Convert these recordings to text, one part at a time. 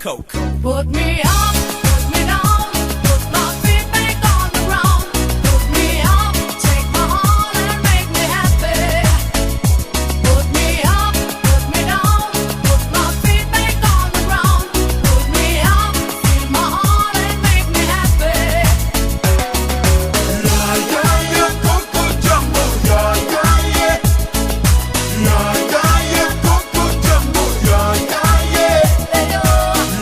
Coco. Put me up, put me down, put my feet back on the ground. Put me up, take my heart and make me happy. Put me up, put me down, put my feet back on the ground. Put me up, feel my heart and make me happy. Yeah, yeah, yeah, Coco Jumbo. Yeah, yeah, yeah. Yeah, yeah, yeah, Coco Jumbo. Yeah, yeah, yeah.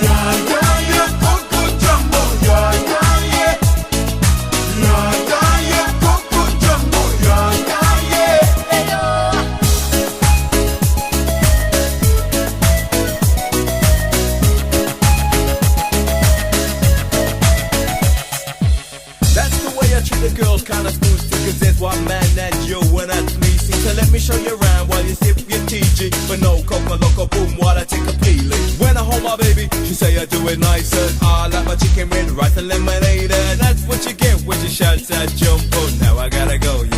Yeah, yeah, yeah, Coco Jumbo. Yeah, yeah, yeah. Yeah, yeah, yeah, Coco Jumbo. Yeah, yeah, yeah. That's the way I treat the girls, kinda smooth cause there's one man and you and that's me. See, so let me show you around while you sip your TG. But no coca loco boom while I take a peeling. When I hold my baby, she say I do it nicer. I like my chicken with rice and lemonade. And that's what you get when you shout that jumbo. Now I gotta go.